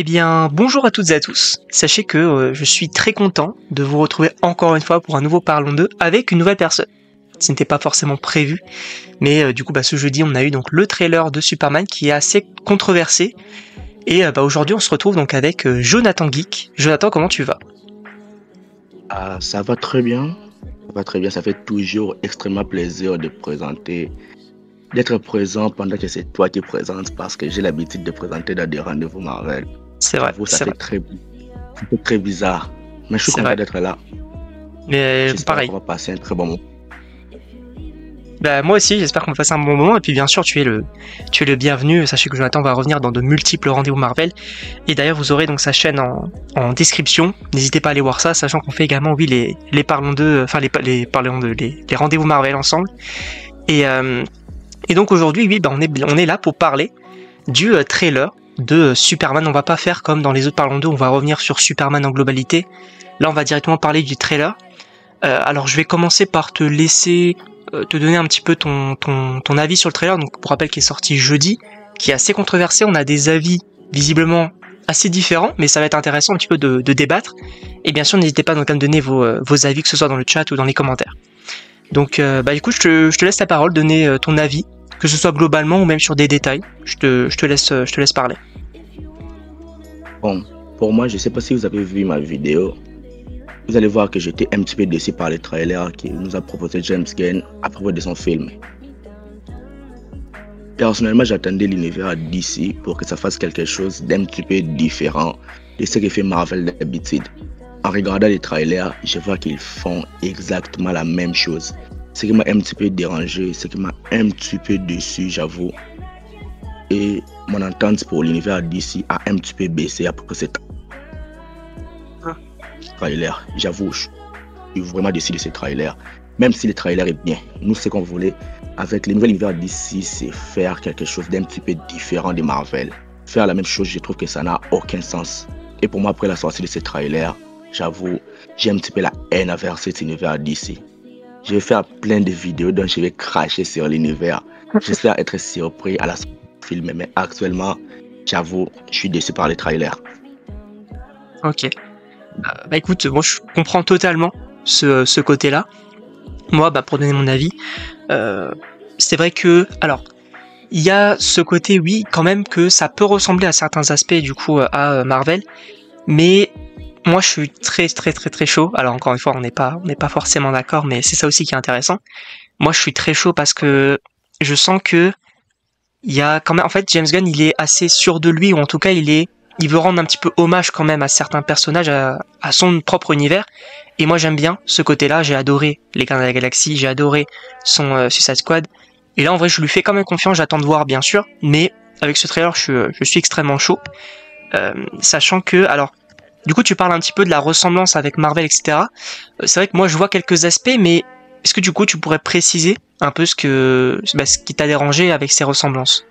Eh bien, bonjour à toutes et à tous. Sachez que je suis très content de vous retrouver encore une fois pour un nouveau Parlons d'eux avec une nouvelle personne. Ce n'était pas forcément prévu, mais du coup, ce jeudi, on a eu donc le trailer de Superman qui est assez controversé. Et aujourd'hui, on se retrouve donc avec Jonathan Geek. Jonathan, comment tu vas? Ça va très bien. Ça va très bien. Ça fait toujours extrêmement plaisir d'être présent pendant que c'est toi qui présentes parce que j'ai l'habitude de présenter dans des rendez-vous Marvel. C'est vrai, J'avoue, c'est vrai, ça fait très bizarre. Mais je suis c'est content vrai. d'être là. Mais J'espère pareil. qu'on va passer un très bon moment. Moi aussi, j'espère qu'on va passer un bon moment. Et puis bien sûr, tu es le bienvenu. Sachez que Jonathan va revenir dans de multiples rendez-vous Marvel. Et d'ailleurs, vous aurez donc sa chaîne en description. N'hésitez pas à aller voir ça, sachant qu'on fait également, oui, les parlons d'eux, enfin les rendez-vous Marvel ensemble. Et donc aujourd'hui, oui, on est là pour parler du trailer de Superman. On va pas faire comme dans les autres parlons d'eux, on va revenir sur Superman en globalité. Là, on va directement parler du trailer. Alors, je vais commencer par te laisser te donner un petit peu ton avis sur le trailer. Donc, pour rappel, qui est sorti jeudi, qui est assez controversé. On a des avis visiblement assez différents, mais ça va être intéressant un petit peu de débattre. Et bien sûr, n'hésitez pas donc à me donner vos avis, que ce soit dans le chat ou dans les commentaires. Donc, écoute, je te laisse la parole, donner ton avis, que ce soit globalement ou même sur des détails. Je te laisse parler. Bon, pour moi, je ne sais pas si vous avez vu ma vidéo. Vous allez voir que j'étais un petit peu déçu par les trailers qu'il nous a proposé James Gunn à propos de son film. Personnellement, j'attendais l'univers DC pour que ça fasse quelque chose d'un petit peu différent de ce que fait Marvel d'habitude. En regardant les trailers, je vois qu'ils font exactement la même chose. Ce qui m'a un petit peu dérangé, ce qui m'a un petit peu déçu, j'avoue. Et mon entente pour l'univers DC a un petit peu baissé après ce trailer. J'avoue, je suis vraiment déçu de ce trailer. Même si le trailer est bien, nous ce qu'on voulait avec le nouvel univers DC, c'est faire quelque chose d'un petit peu différent de Marvel. Faire la même chose, je trouve que ça n'a aucun sens. Et pour moi, après la sortie de ce trailer, j'avoue, j'ai un petit peu la haine envers cet univers DC. Je vais faire plein de vidéos dont je vais cracher sur l'univers. J'espère être surpris à la sortie du film, mais actuellement, j'avoue, je suis déçu par les trailers. Ok. Écoute, moi je comprends totalement ce côté-là. Moi, pour donner mon avis, c'est vrai que, alors, il y a ce côté, oui, quand même, que ça peut ressembler à certains aspects, du coup, à Marvel, mais moi, je suis très, très, très, très chaud. Alors, encore une fois, on n'est pas forcément d'accord, mais c'est ça aussi qui est intéressant. Moi, je suis très chaud parce que je sens que il y a quand même, en fait, James Gunn, il est assez sûr de lui, ou en tout cas, il veut rendre un petit peu hommage quand même à certains personnages, à son propre univers. Et moi, j'aime bien ce côté-là. J'ai adoré Les Gardiens de la Galaxie, j'ai adoré son Suicide Squad. Et là, en vrai, je lui fais quand même confiance. J'attends de voir, bien sûr. Mais avec ce trailer, je suis extrêmement chaud. Sachant que, alors, du coup, tu parles un petit peu de la ressemblance avec Marvel, etc. C'est vrai que moi, je vois quelques aspects, mais est-ce que du coup, tu pourrais préciser un peu ce qui t'a dérangé avec ces ressemblances?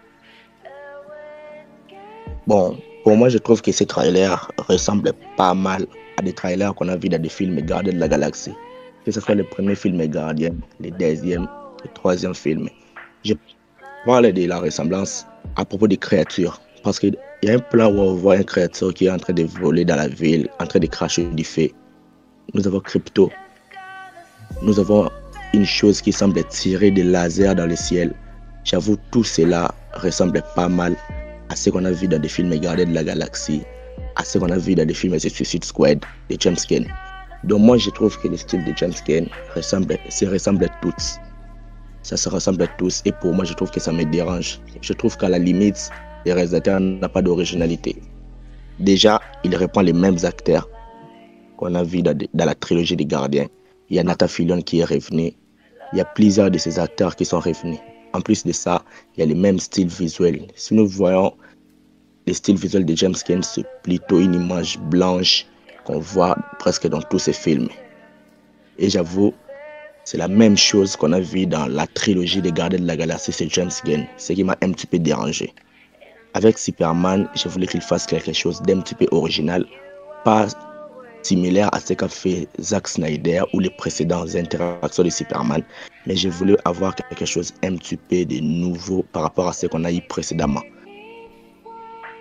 Bon, pour moi, je trouve que ces trailers ressemblent pas mal à des trailers qu'on a vus dans des films Gardiens de la Galaxie. Que ce soit le premier film Gardien, le deuxième, le troisième film. Je parle de la ressemblance à propos des créatures. Parce qu'il y a un plan où on voit une créature qui est en train de voler dans la ville, en train de cracher du feu. Nous avons Crypto. Nous avons une chose qui semble tirer des lasers dans le ciel. J'avoue, tout cela ressemble pas mal à ce qu'on a vu dans des films Gardiens de la Galaxie, à ce qu'on a vu dans des films The Suicide Squad de James Gunn. Donc moi, je trouve que le style de James Gunn se ressemble à tous. Ça se ressemble à tous et pour moi, je trouve que ça me dérange. Je trouve qu'à la limite, le réalisateur n'a pas d'originalité. Déjà, il reprend les mêmes acteurs qu'on a vus dans la trilogie des Gardiens. Il y a Nathan Fillion qui est revenu. Il y a plusieurs de ces acteurs qui sont revenus. En plus de ça, il y a les mêmes styles visuels. Si nous voyons le style visuel de James Gunn, c'est plutôt une image blanche qu'on voit presque dans tous ses films. Et j'avoue, c'est la même chose qu'on a vu dans la trilogie des Gardiens de la Galaxie, c'est James Gunn, ce qui m'a un petit peu dérangé. Avec Superman, je voulais qu'il fasse quelque chose d'un petit peu original, pas similaire à ce qu'a fait Zack Snyder ou les précédentes interactions de Superman, mais je voulais avoir quelque chose un petit peu de nouveau par rapport à ce qu'on a eu précédemment.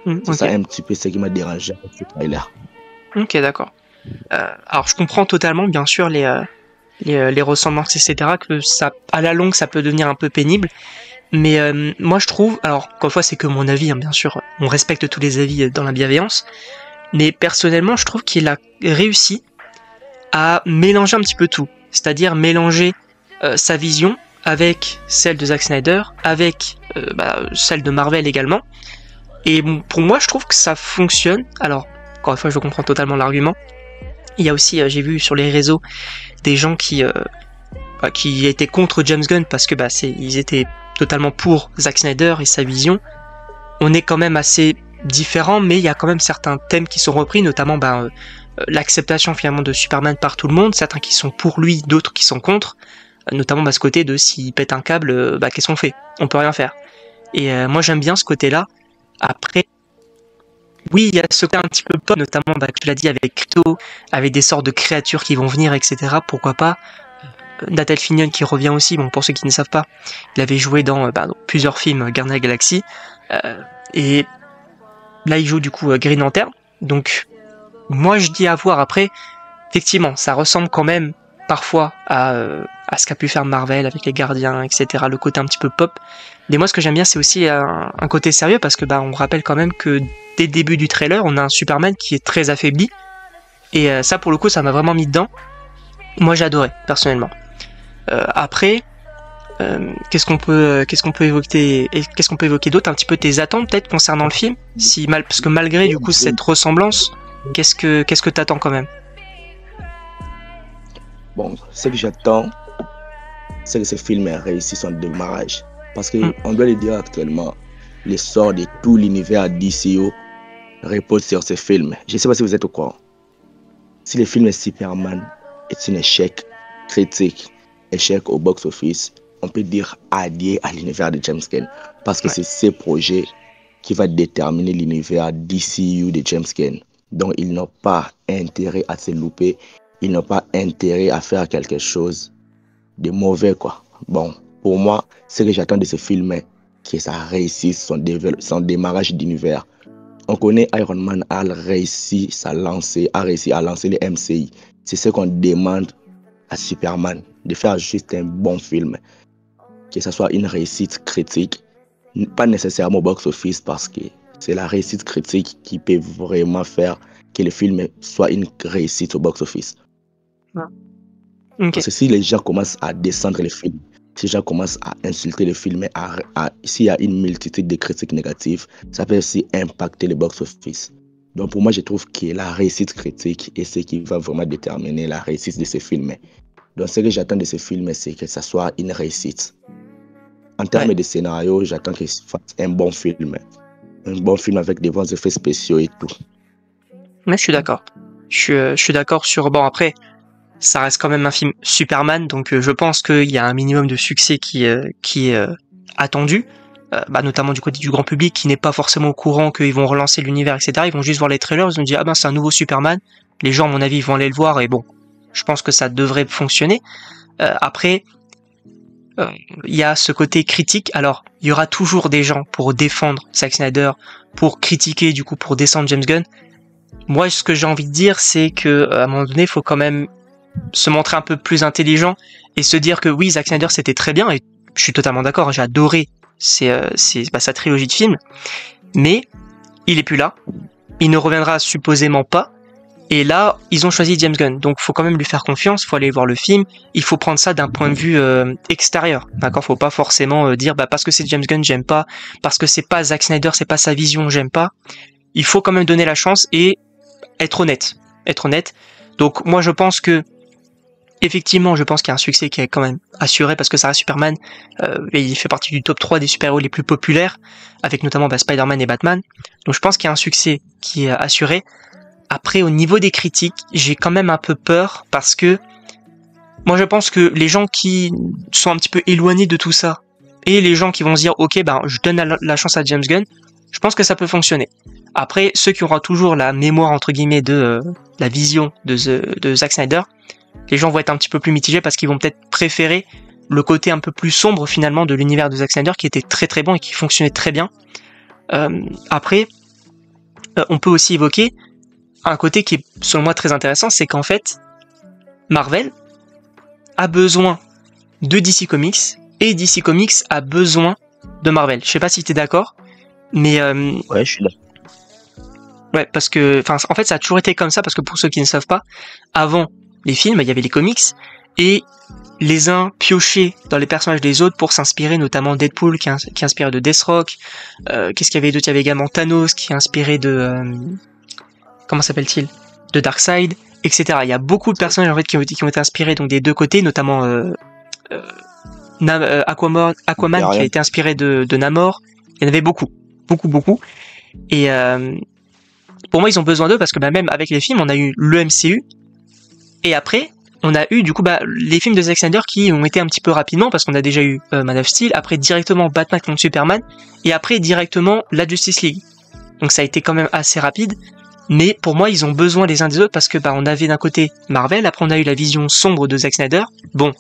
C'est Ok, ça un petit peu ce qui m'a dérangé avec ce trailer. ok, d'accord. Alors je comprends totalement, bien sûr, les ressemblances, etc. Que ça, à la longue, ça peut devenir un peu pénible. Mais moi, je trouve, alors encore une fois, c'est que mon avis, hein, bien sûr, on respecte tous les avis dans la bienveillance. Mais personnellement, je trouve qu'il a réussi à mélanger un petit peu tout. C'est-à-dire mélanger sa vision avec celle de Zack Snyder, avec celle de Marvel également. Et bon, pour moi, je trouve que ça fonctionne. Alors, encore une fois, je comprends totalement l'argument. Il y a aussi, j'ai vu sur les réseaux, des gens qui étaient contre James Gunn parce que ils étaient totalement pour Zack Snyder et sa vision. On est quand même assez différents, mais il y a quand même certains thèmes qui sont repris, notamment l'acceptation finalement de Superman par tout le monde, certains qui sont pour lui, d'autres qui sont contre, notamment ce côté de s'il pète un câble, qu'est-ce qu'on fait? On peut rien faire. Et moi j'aime bien ce côté-là. Après, oui, il y a ce côté un petit peu pop, notamment tu l'as dit avec Crypto, avec des sortes de créatures qui vont venir, etc. Pourquoi pas? Nathaniel Fillion qui revient aussi, bon pour ceux qui ne savent pas, il avait joué dans plusieurs films Gardiens de la Galaxie, et là il joue du coup Green Lantern, donc moi je dis à voir. Après, effectivement, ça ressemble quand même parfois à ce qu'a pu faire Marvel avec les Gardiens, etc., le côté un petit peu pop, mais moi ce que j'aime bien c'est aussi un côté sérieux, parce que on rappelle quand même que dès le début du trailer, on a un Superman qui est très affaibli, et ça pour le coup ça m'a vraiment mis dedans. Moi j'ai adoré, personnellement. Après, qu'est-ce qu'on peut évoquer d'autre, un petit peu tes attentes peut-être concernant le film, parce que malgré du coup cette ressemblance, qu'est-ce que t'attends quand même? Bon, ce que j'attends, c'est que ce film ait réussi son démarrage. Parce que on doit le dire actuellement, l'essor de tout l'univers DCU repose sur ce film. Je ne sais pas si vous êtes au courant. Si le film Superman est un échec critique, échec au box-office, on peut dire adieu à l'univers de James Gunn. Parce que c'est ce projet qui va déterminer l'univers DCU de James Gunn. Donc ils n'ont pas intérêt à se louper, ils n'ont pas intérêt à faire quelque chose de mauvais, quoi. Bon, pour moi, ce que j'attends de ce film est que ça réussisse son démarrage d'univers. On connaît Iron Man a réussi à lancer le MCI. C'est ce qu'on demande à Superman, de faire juste un bon film. Que ce soit une réussite critique, pas nécessairement au box-office, parce que c'est la réussite critique qui peut vraiment faire que le film soit une réussite au box-office. Okay. Parce que si les gens commencent à descendre le film, si les gens commencent à insulter le film, s'il y a une multitude de critiques négatives, ça peut aussi impacter le box-office. Donc pour moi, je trouve que la réussite critique est ce qui va vraiment déterminer la réussite de ce film. Donc ce que j'attends de ce film, c'est que ça soit une réussite. En termes de scénario, j'attends qu'il fasse un bon film. Un bon film avec des bons effets spéciaux et tout. Mais je suis d'accord. Je suis d'accord sur... Bon, après, ça reste quand même un film Superman, donc je pense qu'il y a un minimum de succès qui est attendu, notamment du côté du grand public qui n'est pas forcément au courant qu'ils vont relancer l'univers, etc. Ils vont juste voir les trailers, ils vont dire c'est un nouveau Superman. Les gens, à mon avis, ils vont aller le voir, et bon, je pense que ça devrait fonctionner. Après, il y a ce côté critique. Alors, il y aura toujours des gens pour défendre Zack Snyder, pour critiquer, du coup, pour descendre James Gunn. Moi, ce que j'ai envie de dire, c'est que à un moment donné, il faut quand même se montrer un peu plus intelligent et se dire que oui, Zack Snyder c'était très bien, et je suis totalement d'accord, j'ai adoré sa trilogie de films, mais il est plus là, il ne reviendra supposément pas, et là ils ont choisi James Gunn, donc faut quand même lui faire confiance, faut aller voir le film, il faut prendre ça d'un point de vue extérieur, d'accord, faut pas forcément dire parce que c'est James Gunn j'aime pas, parce que c'est pas Zack Snyder, c'est pas sa vision j'aime pas. Il faut quand même donner la chance et être honnête. Donc moi je pense que effectivement, je pense qu'il y a un succès qui est quand même assuré, parce que ça reste Superman, et il fait partie du top 3 des super-héros les plus populaires, avec notamment Spider-Man et Batman. Donc je pense qu'il y a un succès qui est assuré. Après, au niveau des critiques, j'ai quand même un peu peur, parce que moi je pense que les gens qui sont un petit peu éloignés de tout ça, et les gens qui vont se dire ok, je donne la chance à James Gunn, je pense que ça peut fonctionner. Après, ceux qui auront toujours la mémoire entre guillemets de la vision de Zack Snyder, les gens vont être un petit peu plus mitigés, parce qu'ils vont peut-être préférer le côté un peu plus sombre finalement de l'univers de Zack Snyder, qui était très très bon et qui fonctionnait très bien. Après, on peut aussi évoquer un côté qui est selon moi très intéressant, c'est qu'en fait, Marvel a besoin de DC Comics et DC Comics a besoin de Marvel. Je sais pas si t'es d'accord, mais Ouais, je suis là. ouais, parce que, enfin, en fait, ça a toujours été comme ça, parce que pour ceux qui ne savent pas, avant les films, il y avait les comics, et les uns piochaient dans les personnages des autres pour s'inspirer, notamment Deadpool, qui est inspiré de Deathstroke, qu'est-ce qu'il y avait d'autre? Il y avait également Thanos, qui est inspiré de, comment s'appelle-t-il? De Darkseid, etc. Il y a beaucoup de personnages, en fait, qui ont été inspirés, donc, des deux côtés, notamment, Aquaman qui a été inspiré de Namor. Il y en avait beaucoup. Beaucoup. Et, pour moi, ils ont besoin d'eux parce que même avec les films, on a eu le MCU et après, on a eu du coup les films de Zack Snyder qui ont été un petit peu rapidement parce qu'on a déjà eu Man of Steel, après directement Batman contre Superman et après directement la Justice League. Donc ça a été quand même assez rapide, mais pour moi, ils ont besoin les uns des autres parce que on avait d'un côté Marvel, après on a eu la vision sombre de Zack Snyder. Bon,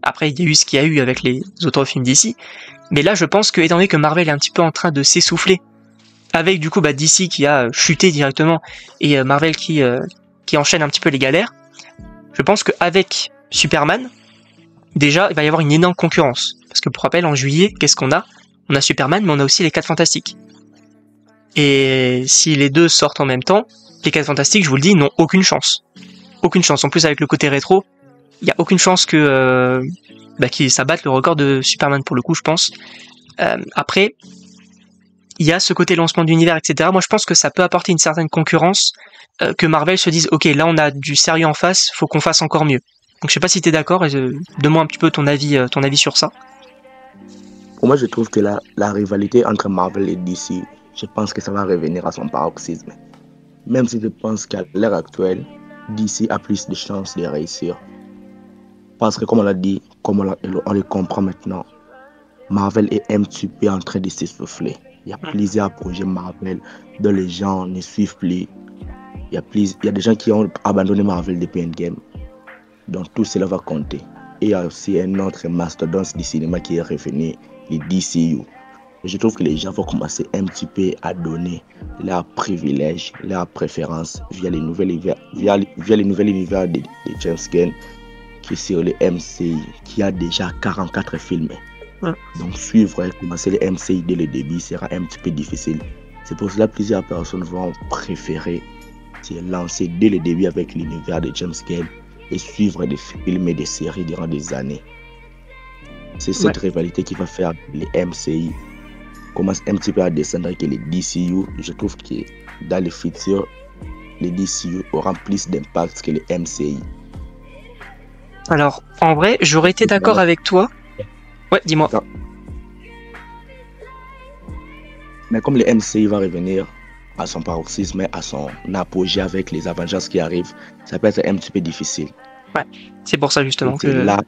après il y a eu ce qu'il y a eu avec les autres films d'ici, mais là je pense que étant donné que Marvel est un petit peu en train de s'essouffler avec du coup DC qui a chuté directement et Marvel qui enchaîne un petit peu les galères, je pense qu'avec Superman, déjà il va y avoir une énorme concurrence. Parce que pour rappel, en juillet, qu'est-ce qu'on a? On a Superman, mais on a aussi les 4 Fantastiques. Et si les deux sortent en même temps, les 4 Fantastiques, je vous le dis, n'ont aucune chance. Aucune chance. En plus, avec le côté rétro, il n'y a aucune chance que qu'ils s'abattent le record de Superman pour le coup, je pense. Après, il y a ce côté lancement d'univers, etc. Moi, je pense que ça peut apporter une certaine concurrence, que Marvel se dise, ok, là, on a du sérieux en face, faut qu'on fasse encore mieux. Donc, je sais pas si t'es d'accord, et donne-moi un petit peu ton avis sur ça. Pour moi, je trouve que la rivalité entre Marvel et DC, je pense que ça va revenir à son paroxysme. Même si je pense qu'à l'heure actuelle, DC a plus de chances de réussir. Parce que comme on l'a dit, comme on le comprend maintenant, Marvel est un petit peu en train de s'essouffler. Il y a plusieurs projets Marvel dont les gens ne suivent plus. Il y a des gens qui ont abandonné Marvel depuis Endgame. Donc tout cela va compter. Et il y a aussi un autre mastodonte du cinéma qui est revenu, le DCU. Et je trouve que les gens vont commencer un petit peu à donner leurs privilèges, leurs préférences via les nouvelles univers de James Gunn qui est sur le MCU, qui a déjà 44 films. Donc suivre et commencer le MCU dès le début sera un petit peu difficile. C'est pour cela que plusieurs personnes vont préférer se lancer dès le début avec l'univers de James Gunn et suivre des films et des séries durant des années. C'est cette rivalité qui va faire les MCU commence un petit peu à descendre avec les DCU. Je trouve que dans le futur, les DCU auront plus d'impact que les MCU. Alors, en vrai, j'aurais été d'accord avec toi. Ouais, dis-moi. Non. Mais comme le MCU va revenir à son paroxysme, à son apogée avec les Avengers qui arrivent, ça peut être un petit peu difficile. Ouais, c'est pour ça justement que... Là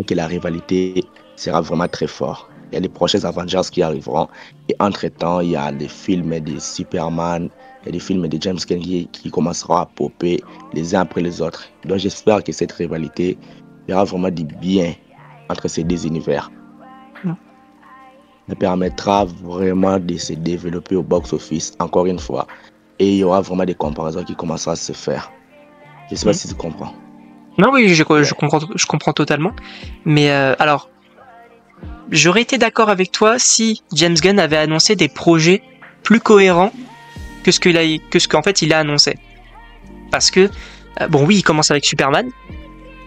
que la rivalité sera vraiment très forte. Il y a les prochains Avengers qui arriveront. Et entre-temps, il y a les films de Superman, il y a des films de James Gunn qui commenceront à popper les uns après les autres. Donc j'espère que cette rivalité fera vraiment du bien entre ces deux univers. Ça permettra vraiment de se développer au box-office, encore une fois. Et il y aura vraiment des comparaisons qui commenceront à se faire. Je ne sais pas si tu comprends. Non, oui, je comprends totalement. Mais alors, j'aurais été d'accord avec toi si James Gunn avait annoncé des projets plus cohérents que ce qu'en fait il a annoncé. Parce que, bon oui, il commence avec Superman,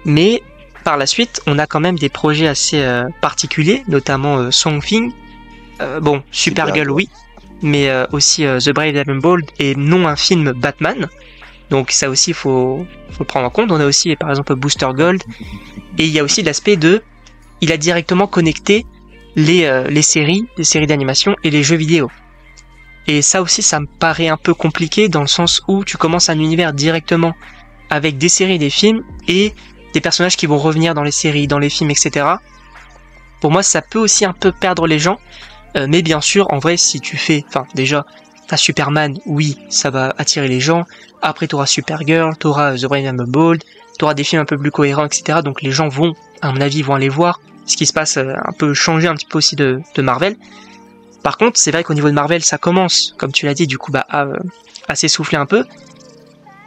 mais par la suite, on a quand même des projets assez particuliers, notamment Swamp Thing. Bon, Supergirl, oui, mais aussi The Brave and the Bold et non un film Batman. Donc ça aussi, il faut le prendre en compte. On a aussi, par exemple, Booster Gold. Et il y a aussi l'aspect il a directement connecté les séries d'animation et les jeux vidéo. Et ça aussi, ça me paraît un peu compliqué dans le sens où tu commences un univers directement avec des séries, des films et des personnages qui vont revenir dans les séries, dans les films, etc. Pour moi, ça peut aussi un peu perdre les gens. Mais bien sûr, en vrai, si tu fais... Enfin, déjà, t'as Superman, oui, ça va attirer les gens. Après, t'auras Supergirl, t'auras The Brave and the Bold, t'auras des films un peu plus cohérents, etc. Donc les gens vont, à mon avis, vont aller voir ce qui se passe, un peu changer un petit peu aussi de Marvel. Par contre, c'est vrai qu'au niveau de Marvel, ça commence, comme tu l'as dit, du coup, à s'essouffler un peu.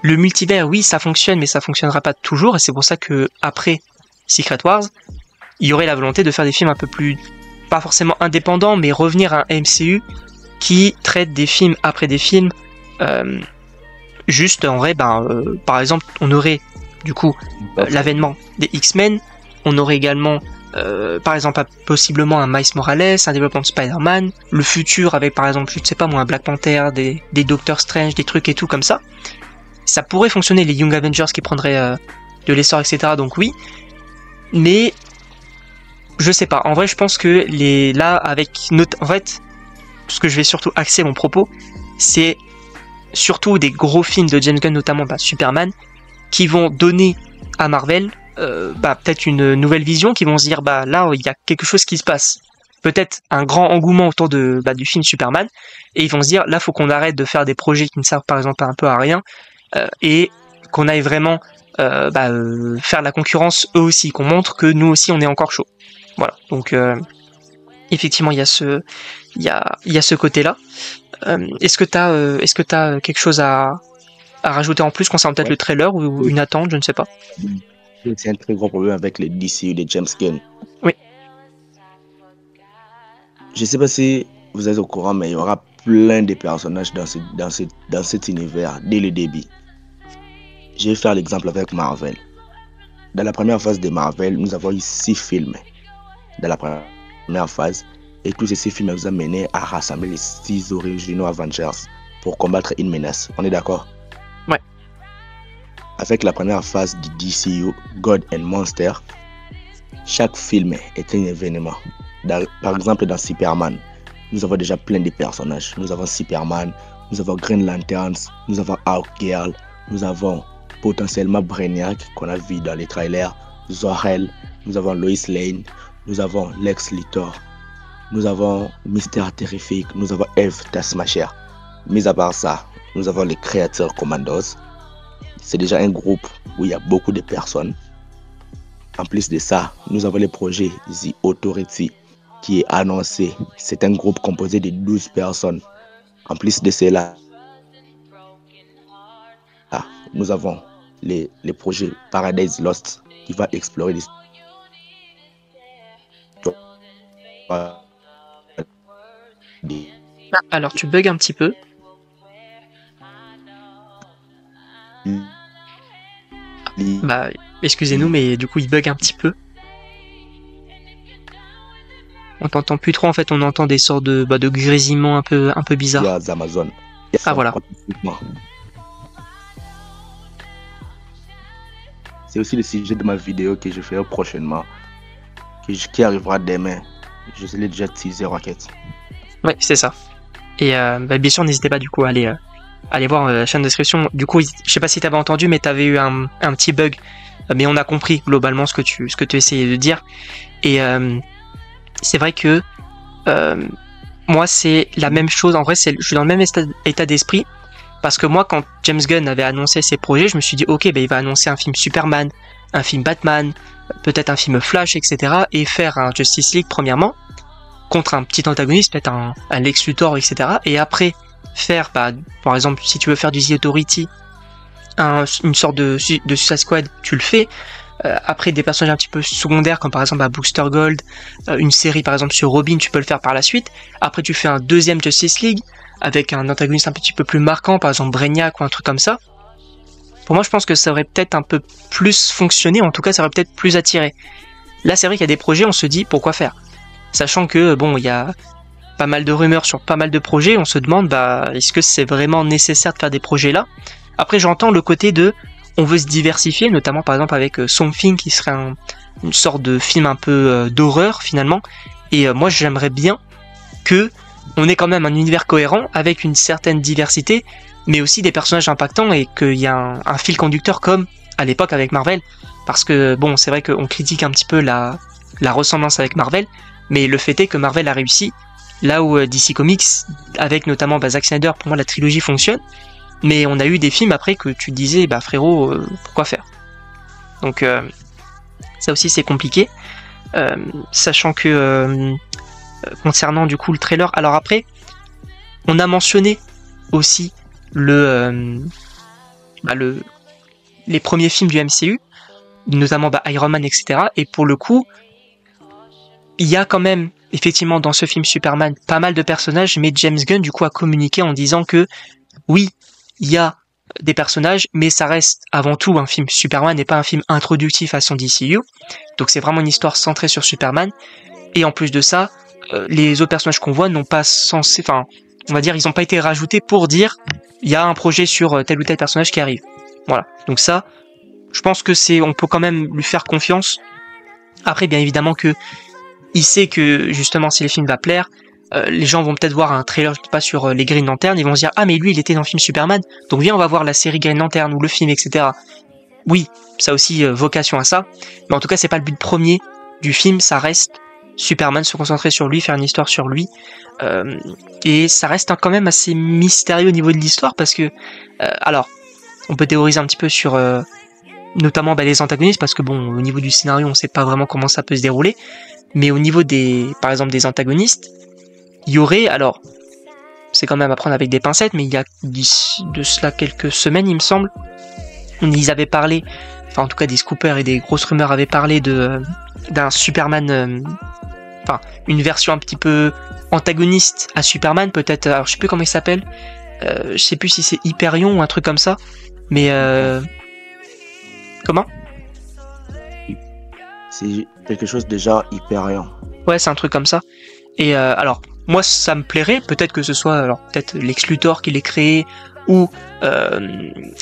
Le multivers, oui, ça fonctionne, mais ça fonctionnera pas toujours, et c'est pour ça que après Secret Wars, il y aurait la volonté de faire des films un peu plus, pas forcément indépendants, mais revenir à un MCU qui traite des films après des films. Juste, en vrai, par exemple, on aurait du coup l'avènement des X-Men, on aurait également par exemple possiblement un Miles Morales, un développement de Spider-Man, le futur avec par exemple, je ne sais pas moi, un Black Panther, des Doctor Strange, des trucs et tout comme ça. Ça pourrait fonctionner, les Young Avengers qui prendraient de l'essor, etc. Donc oui, mais je sais pas. En vrai, je pense que en fait, ce que je vais surtout axer mon propos, c'est surtout des gros films de James Gunn, notamment Superman, qui vont donner à Marvel peut-être une nouvelle vision, qui vont se dire là il y a quelque chose qui se passe, peut-être un grand engouement autour du film Superman, et ils vont se dire là faut qu'on arrête de faire des projets qui ne servent par exemple un peu à rien, et qu'on aille vraiment faire la concurrence eux aussi, qu'on montre que nous aussi on est encore chaud. Voilà, donc effectivement il y a ce côté-là. Est-ce que t'as quelque chose à rajouter en plus concernant peut-être le trailer ou une attente, je ne sais pas. C'est un très gros problème avec les DC ou les James Gunn. Oui. Je ne sais pas si vous êtes au courant, mais il y aura plein de personnages dans cet univers dès le début. Je vais faire l'exemple avec Marvel. Dans la première phase de Marvel, nous avons eu 6 films. Dans la première phase, et tous ces 6 films nous ont mené à rassembler les 6 originaux Avengers pour combattre une menace. On est d'accord? Ouais. Avec la première phase du DCU, God and Monster, chaque film est un événement. Par exemple, dans Superman, nous avons déjà plein de personnages. Nous avons Superman, nous avons Green Lanterns, nous avons Hawkgirl, nous avons potentiellement Brainiac qu'on a vu dans les trailers, Zor-El, nous avons Lois Lane, nous avons Lex Luthor, nous avons Mister Terrific, nous avons Eve Taskmaster. Mis à part ça, nous avons les Créateurs Commandos. C'est déjà un groupe où il y a beaucoup de personnes. En plus de ça, nous avons le projet The Authority qui est annoncé. C'est un groupe composé de 12 personnes. En plus de cela, nous avons les projets Paradise Lost qui va explorer l'histoire. Alors tu bugs un petit peu. Excusez-nous, mais du coup il bug un petit peu. On t'entend plus trop en fait, on entend des sortes de grésillements un peu bizarres. Il y a Amazon. Ah voilà. C'est aussi le sujet de ma vidéo que je ferai prochainement, qui arrivera demain. Je l'ai déjà teasé, Rocket. Ouais, c'est ça. Et bien sûr, n'hésitez pas du coup à aller voir la chaîne de description. Du coup, je sais pas si t'avais entendu, mais t'avais eu un petit bug. Mais on a compris globalement ce que tu essayais de dire. Et c'est vrai que moi, c'est la même chose. En vrai, je suis dans le même état d'esprit. Parce que moi, quand James Gunn avait annoncé ses projets, je me suis dit, ok, il va annoncer un film Superman, un film Batman, peut-être un film Flash, etc. Et faire un Justice League, premièrement, contre un petit antagoniste, peut-être un Lex Luthor, etc. Et après, faire, par exemple, si tu veux faire du The Authority, une sorte de Suicide Squad, tu le fais. Après, des personnages un petit peu secondaires, comme par exemple Booster Gold, une série par exemple sur Robin, tu peux le faire par la suite. Après, tu fais un deuxième Justice League, avec un antagoniste un petit peu plus marquant, par exemple Brainiac ou un truc comme ça. Pour moi, je pense que ça aurait peut-être un peu plus fonctionné, en tout cas, ça aurait peut-être plus attiré. Là, c'est vrai qu'il y a des projets, on se dit, pourquoi faire? Sachant que, il y a pas mal de rumeurs sur pas mal de projets, on se demande, est-ce que c'est vraiment nécessaire de faire des projets là? Après, j'entends le côté de, on veut se diversifier, notamment par exemple avec Something, qui serait une sorte de film un peu d'horreur, finalement. Et moi, j'aimerais bien que on ait quand même un univers cohérent avec une certaine diversité, mais aussi des personnages impactants et qu'il y a un fil conducteur comme à l'époque avec Marvel. Parce que c'est vrai qu'on critique un petit peu la ressemblance avec Marvel, mais le fait est que Marvel a réussi, là où DC Comics, avec notamment Zack Snyder, pour moi la trilogie fonctionne, mais on a eu des films après que tu disais, frérot, pourquoi faire? Donc ça aussi c'est compliqué, sachant que concernant du coup le trailer. Alors après, on a mentionné aussi les premiers films du MCU, notamment Iron Man, etc. Et pour le coup, il y a quand même, effectivement, dans ce film Superman, pas mal de personnages, mais James Gunn, du coup, a communiqué en disant que, oui, il y a des personnages, mais ça reste avant tout un film Superman et pas un film introductif à son DCU. Donc c'est vraiment une histoire centrée sur Superman. Et en plus de ça, les autres personnages qu'on voit n'ont pas censé, enfin, on va dire, ils n'ont pas été rajoutés pour dire, il y a un projet sur tel ou tel personnage qui arrive. Voilà. Donc ça, je pense que on peut quand même lui faire confiance. Après, bien évidemment que il sait que justement si le film va plaire, les gens vont peut-être voir un trailer, je sais pas, sur les Green Lantern, ils vont se dire ah mais lui il était dans le film Superman, donc viens on va voir la série Green Lantern ou le film, etc. Oui, ça a aussi vocation à ça, mais en tout cas c'est pas le but premier du film, ça reste Superman, se concentrer sur lui, faire une histoire sur lui, et ça reste quand même assez mystérieux au niveau de l'histoire parce que alors on peut théoriser un petit peu sur notamment les antagonistes parce que bon au niveau du scénario on sait pas vraiment comment ça peut se dérouler. Mais au niveau par exemple des antagonistes, il y aurait, alors, c'est quand même à prendre avec des pincettes, mais il y a de cela quelques semaines, il me semble, ils avaient parlé, enfin en tout cas des scoopers et des grosses rumeurs avaient parlé d'un Superman, enfin une version un petit peu antagoniste à Superman, peut-être, alors je sais plus comment il s'appelle, je sais plus si c'est Hyperion ou un truc comme ça, mais comment ? C'est quelque chose de genre Hyperion. Ouais, c'est un truc comme ça. Et alors, moi, ça me plairait. Peut-être que ce soit, alors peut-être Lex Luthor qui l'ait créé, ou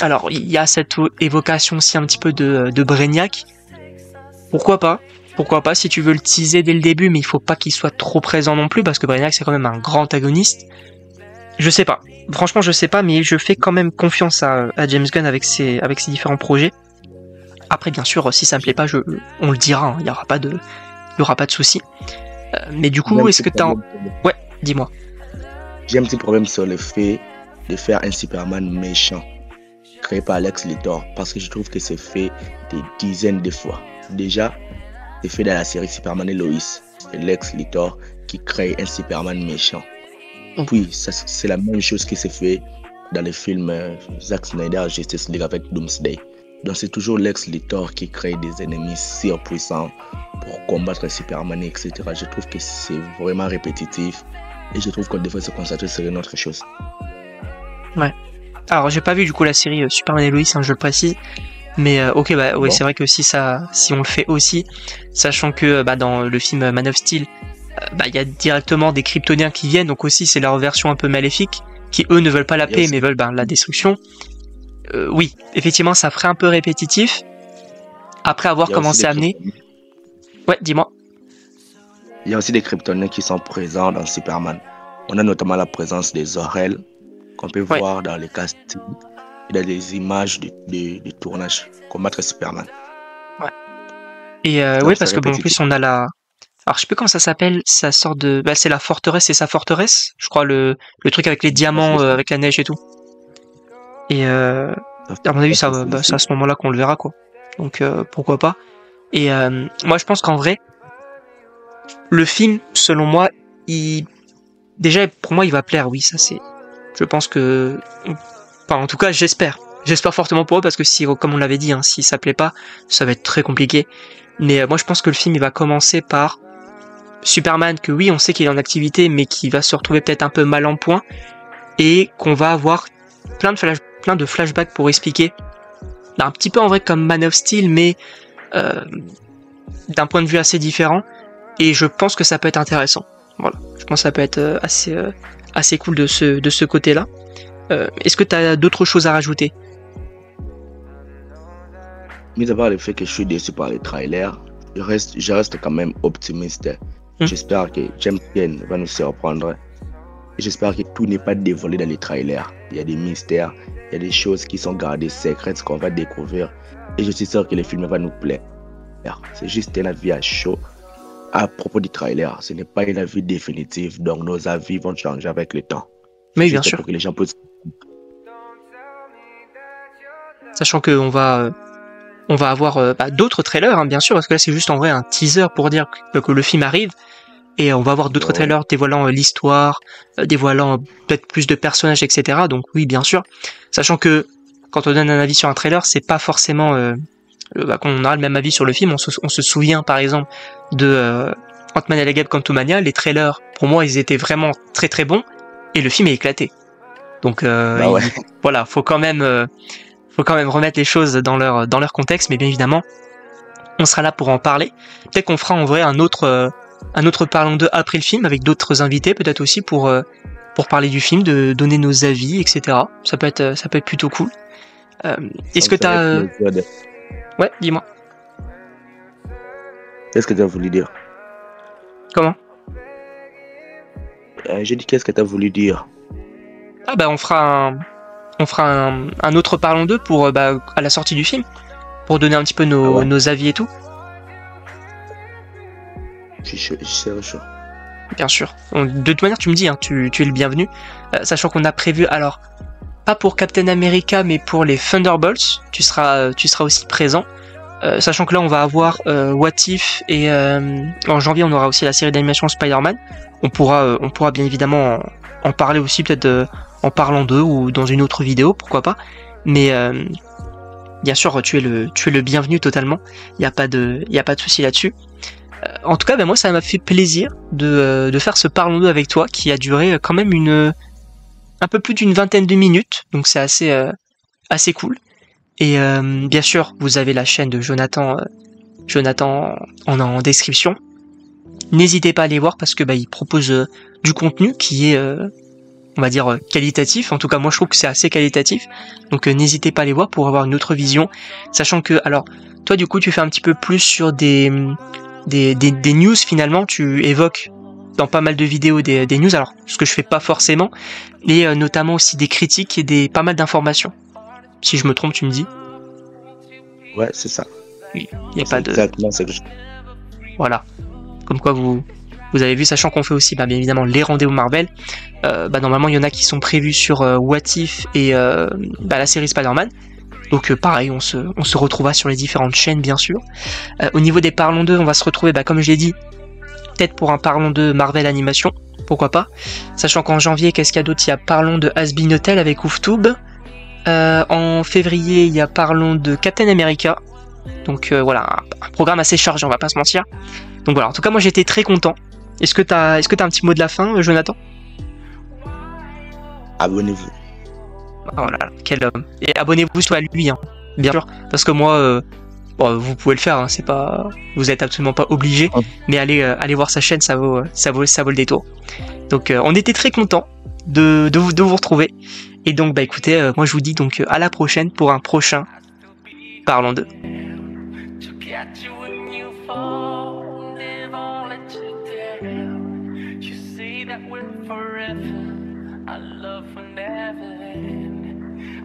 alors il y a cette évocation aussi un petit peu de Brainiac. Pourquoi pas ? Pourquoi pas si tu veux le teaser dès le début, mais il faut pas qu'il soit trop présent non plus parce que Brainiac c'est quand même un grand antagoniste. Je sais pas. Franchement, je sais pas, mais je fais quand même confiance à James Gunn avec ses différents projets. Après, bien sûr, si ça me plaît pas, on le dira, hein, il y aura pas de souci. Mais du coup, est-ce que t'as... Ouais, dis-moi. J'ai un petit problème sur le fait de faire un Superman méchant créé par Lex Luthor parce que je trouve que c'est fait des dizaines de fois. Déjà, c'est fait dans la série Superman et Lois. C'est Lex Luthor qui crée un Superman méchant. Puis, c'est la même chose qui s'est fait dans le film Zack Snyder Justice League avec Doomsday. Donc c'est toujours Lex Luthor qui crée des ennemis surpuissants pour combattre Superman, etc. Je trouve que c'est vraiment répétitif et je trouve qu'on devrait se concentrer sur une autre chose. Ouais. Alors j'ai pas vu du coup la série Superman et Lois, hein, je le précise. Mais ok, ouais, bon. C'est vrai que si on le fait aussi, sachant que dans le film Man of Steel, y a directement des Kryptoniens qui viennent, donc aussi c'est leur version un peu maléfique, qui eux ne veulent pas la paix mais veulent la destruction. Oui, effectivement, ça ferait un peu répétitif. Après avoir comment c'est amené. Ouais, dis-moi. Il y a aussi des Kryptoniens qui sont présents dans Superman. On a notamment la présence des Zor-El qu'on peut voir dans les castings et dans les images de tournage combattre Superman. Ouais. Et oui, parce que bon, en plus on a la. Alors je sais plus comment ça s'appelle, ça sort de. C'est la forteresse, c'est sa forteresse, je crois le truc avec les diamants, avec la neige et tout. Et à mon avis, c'est à ce moment-là qu'on le verra, quoi. Donc pourquoi pas. Et moi, je pense qu'en vrai, le film, selon moi, déjà pour moi, il va plaire. Oui, ça c'est. Je pense que. Enfin, en tout cas, j'espère. J'espère fortement pour eux parce que si, comme on l'avait dit, hein, si ça plaît pas, ça va être très compliqué. Mais moi, je pense que le film, il va commencer par Superman, que oui, on sait qu'il est en activité, mais qui va se retrouver peut-être un peu mal en point, et qu'on va avoir plein de flashbacks pour expliquer, un petit peu en vrai comme Man of Steel, mais d'un point de vue assez différent, et je pense que ça peut être intéressant. Voilà, je pense que ça peut être assez cool de ce côté-là. Est-ce que tu as d'autres choses à rajouter? Mis à part le fait que je suis déçu par les trailers, je reste quand même optimiste. J'espère que James Gunn va nous surprendre. J'espère que tout n'est pas dévoilé dans les trailers. Il y a des mystères, il y a des choses qui sont gardées secrètes qu'on va découvrir. Et je suis sûr que le film va nous plaire. C'est juste un avis à chaud à propos du trailer. Ce n'est pas un avis définitif, donc nos avis vont changer avec le temps. Mais bien sûr. Pour que les gens puissent... Sachant qu'on va avoir d'autres trailers, hein, bien sûr, parce que là c'est juste en vrai un teaser pour dire que le film arrive. Et on va avoir d'autres trailers dévoilant l'histoire, dévoilant peut-être plus de personnages, etc. Donc oui, bien sûr. Sachant que quand on donne un avis sur un trailer, c'est pas forcément qu'on aura le même avis sur le film. On se souvient par exemple de Ant-Man et la Guêpe Quantumania. Les trailers, pour moi, ils étaient vraiment très très bons. Et le film est éclaté. Donc voilà, faut quand même remettre les choses dans leur contexte. Mais bien évidemment, on sera là pour en parler. Peut-être qu'on fera en vrai un autre Parlons d'eux après le film, avec d'autres invités, peut-être aussi pour parler du film, de donner nos avis, etc. Ça peut être plutôt cool. Est-ce que t'as... Ouais, dis-moi. Qu'est-ce que tu as voulu dire? Comment? J'ai dit qu'est-ce que tu as voulu dire? Ah bah on fera un autre Parlons d'eux pour à la sortie du film, pour donner un petit peu nos avis et tout. Je suis chaud. Bien sûr. De toute manière, tu me dis, hein, tu es le bienvenu. Sachant qu'on a prévu, alors, pas pour Captain America, mais pour les Thunderbolts, tu seras aussi présent. Sachant que là, on va avoir What If, et en janvier, on aura aussi la série d'animation Spider-Man. On pourra bien évidemment en parler aussi, peut-être en parlant d'eux ou dans une autre vidéo, pourquoi pas. Mais bien sûr, tu es le bienvenu totalement. Il y a pas de souci là-dessus. En tout cas, moi, ça m'a fait plaisir de faire ce Parlons d'eux avec toi, qui a duré quand même un peu plus d'une vingtaine de minutes, donc c'est assez cool. Et bien sûr, vous avez la chaîne de Jonathan en description. N'hésitez pas à aller voir parce que il propose du contenu qui est, on va dire, qualitatif. En tout cas, moi, je trouve que c'est assez qualitatif. Donc, n'hésitez pas à aller voir pour avoir une autre vision. Sachant que, alors, toi, du coup, tu fais un petit peu plus sur des news, finalement. Tu évoques dans pas mal de vidéos des news, alors, ce que je fais pas forcément, et notamment aussi des critiques et pas mal d'informations. Si je me trompe, tu me dis. Ouais, c'est ça. Il n'y a pas de... Exactement ce que je... Voilà. Comme quoi vous avez vu, sachant qu'on fait aussi bien évidemment les rendez-vous Marvel. Normalement, il y en a qui sont prévus sur What If et la série Spider-Man. Donc pareil, on se retrouvera sur les différentes chaînes, bien sûr. Au niveau des Parlons d'eux, on va se retrouver, comme je l'ai dit, peut-être pour un Parlons d'eux Marvel Animation. Pourquoi pas. Sachant qu'en janvier, qu'est-ce qu'il y a d'autre? Il y a Parlons de Has-Been Hotel avec Ouftube. En février, il y a Parlons de Captain America. Donc voilà, un programme assez chargé, on va pas se mentir. Donc voilà, en tout cas, moi j'étais très content. Est-ce que t'as un petit mot de la fin, Jonathan? Abonnez-vous. Oh là là, quel homme. Et abonnez-vous soit à lui, hein, bien sûr. Parce que moi, vous pouvez le faire, hein, c'est pas, vous êtes absolument pas obligé. Mais allez voir sa chaîne, ça vaut le détour. Donc on était très contents de vous retrouver. Et donc écoutez, moi je vous dis donc à la prochaine pour un prochain Parlons d'eux.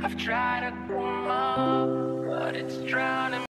I've tried to come up, but it's drowning.